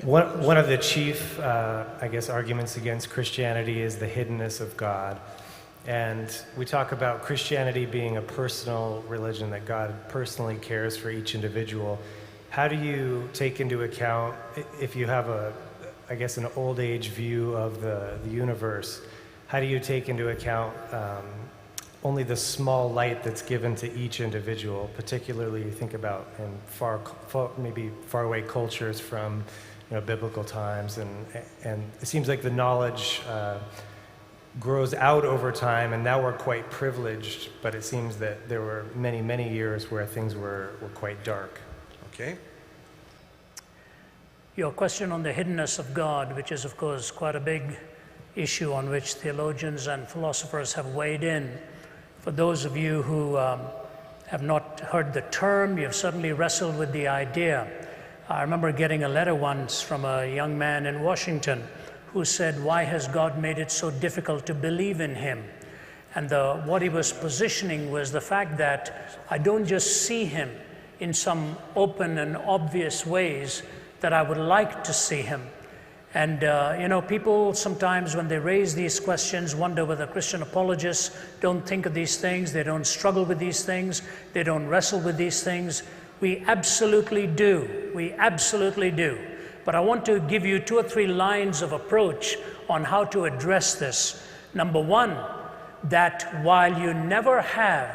One of the chief, arguments against Christianity is the hiddenness of God. And we talk about Christianity being a personal religion, that God personally cares for each individual. How do you take into account, if you have an old age view of the universe, how do you take into account only the small light that's given to each individual, particularly you think about in maybe faraway cultures from biblical times, and it seems like the knowledge grows out over time, and now we're quite privileged, but it seems that there were many, many years where things were quite dark. Okay. Your question on the hiddenness of God, which is of course quite a big issue on which theologians and philosophers have weighed in. For those of you who have not heard the term, you've certainly wrestled with the idea. I remember getting a letter once from a young man in Washington who said, "Why has God made it so difficult to believe in him?" And what he was positioning was the fact that I don't just see him in some open and obvious ways that I would like to see him. And people sometimes when they raise these questions wonder whether Christian apologists don't think of these things, they don't struggle with these things, they don't wrestle with these things. We absolutely do. We absolutely do. But I want to give you 2 or 3 lines of approach on how to address this. Number one, that while you never have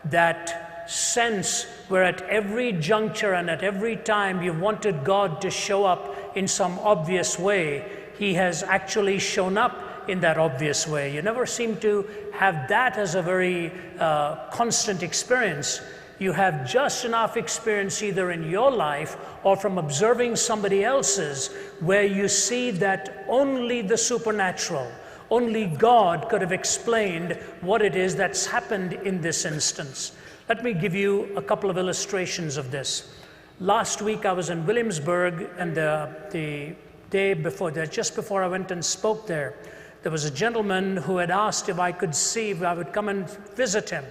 that sense where at every juncture and at every time you wanted God to show up in some obvious way, he has actually shown up in that obvious way. You never seem to have that as a very constant experience. You have just enough experience either in your life or from observing somebody else's where you see that only the supernatural, only God could have explained what it is that's happened in this instance. Let me give you a couple of illustrations of this. Last week I was in Williamsburg, and the day before that, just before I went and spoke there was a gentleman who had asked if I would come and visit him.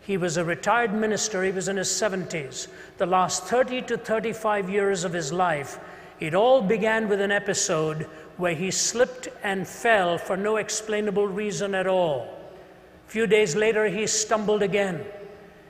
He was a retired minister. He was in his 70s. The last 30 to 35 years of his life, it all began with an episode where he slipped and fell for no explainable reason at all. A few days later, he stumbled again.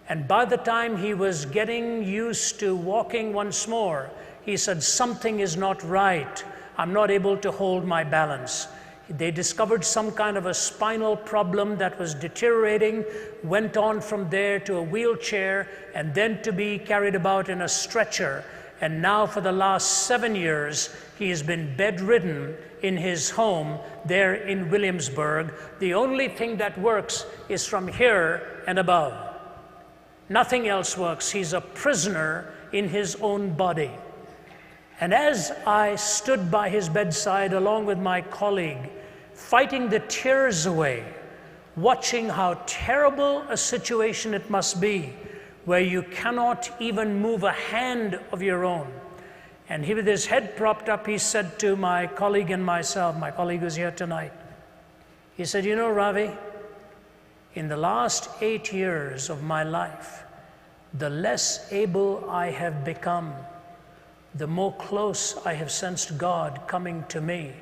And by the time he was getting used to walking once more, he said, "Something is not right. I'm not able to hold my balance." They discovered some kind of a spinal problem that was deteriorating, went on from there to a wheelchair, and then to be carried about in a stretcher. And now for the last 7 years, he has been bedridden in his home there in Williamsburg. The only thing that works is from here and above. Nothing else works. He's a prisoner in his own body. And as I stood by his bedside along with my colleague, fighting the tears away, watching how terrible a situation it must be, where you cannot even move a hand of your own. And he, with his head propped up, he said to my colleague and myself, my colleague who's here tonight, he said, "You know, Ravi, in the last 8 years of my life, the less able I have become, the more close I have sensed God coming to me,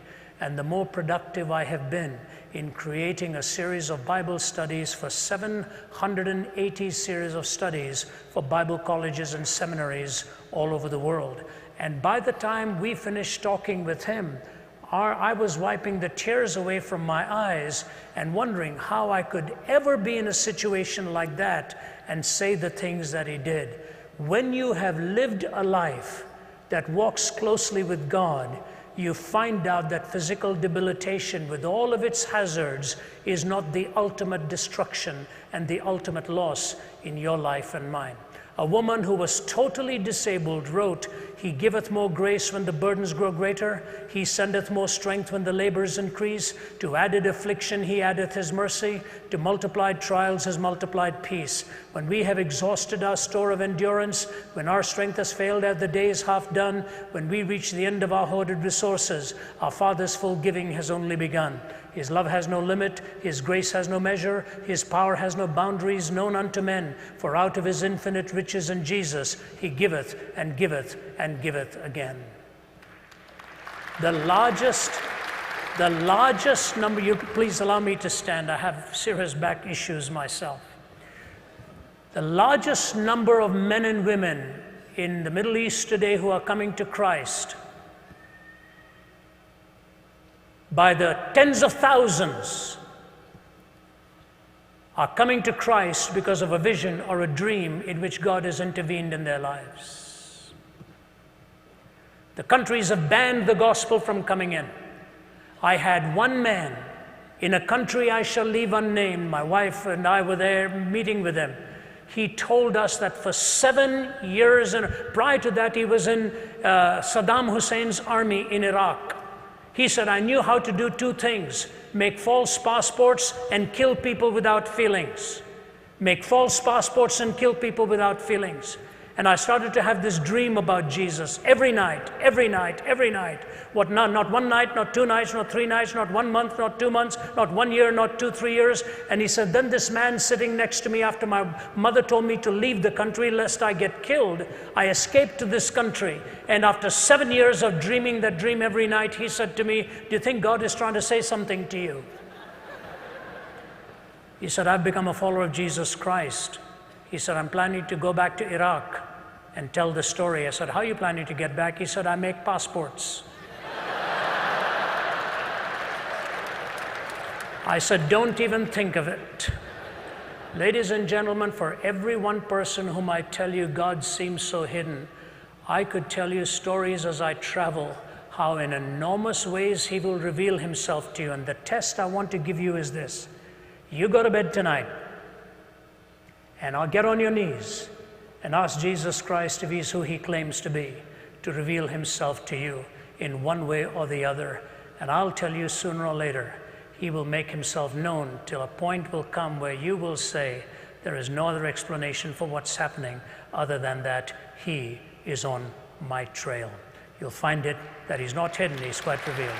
and the more productive I have been in creating a series of Bible studies for 780 series of studies for Bible colleges and seminaries all over the world." And by the time we finished talking with him, I was wiping the tears away from my eyes and wondering how I could ever be in a situation like that and say the things that he did. When you have lived a life that walks closely with God, you find out that physical debilitation with all of its hazards is not the ultimate destruction and the ultimate loss in your life and mine. A woman who was totally disabled wrote, "He giveth more grace when the burdens grow greater. He sendeth more strength when the labors increase. To added affliction he addeth his mercy. To multiplied trials his multiplied peace. When we have exhausted our store of endurance, when our strength has failed ere the day is half done, when we reach the end of our hoarded resources, our Father's full giving has only begun. His love has no limit, his grace has no measure, his power has no boundaries known unto men. For out of his infinite riches in Jesus, he giveth and giveth and giveth again." The largest number, you please allow me to stand, I have serious back issues myself. The largest number of men and women in the Middle East today who are coming to Christ by the tens of thousands are coming to Christ because of a vision or a dream in which God has intervened in their lives. The countries have banned the gospel from coming in. I had one man in a country I shall leave unnamed. My wife and I were there meeting with him. He told us that for 7 years, and prior to that he was in Saddam Hussein's army in Iraq. He said, I knew how to do two things: make false passports and kill people without feelings. Make false passports and kill people without feelings. And I started to have this dream about Jesus every night, every night, every night. What, not one night, not 2 nights, not 3 nights, not 1 month, not 2 months, not 1 year, not 2, 3 years. And he said, then this man sitting next to me after my mother told me to leave the country lest I get killed, I escaped to this country. And after 7 years of dreaming that dream every night, he said to me, do you think God is trying to say something to you? He said, I've become a follower of Jesus Christ. He said, I'm planning to go back to Iraq and tell the story. I said, how are you planning to get back? He said, I make passports. I said, don't even think of it. Ladies and gentlemen, for every one person whom I tell you God seems so hidden, I could tell you stories as I travel, how in enormous ways he will reveal himself to you. And the test I want to give you is this. You go to bed tonight, and I'll get on your knees and ask Jesus Christ if he's who he claims to be, to reveal himself to you in one way or the other. And I'll tell you sooner or later, he will make himself known till a point will come where you will say, there is no other explanation for what's happening other than that he is on my trail. You'll find it that he's not hidden, he's quite revealed.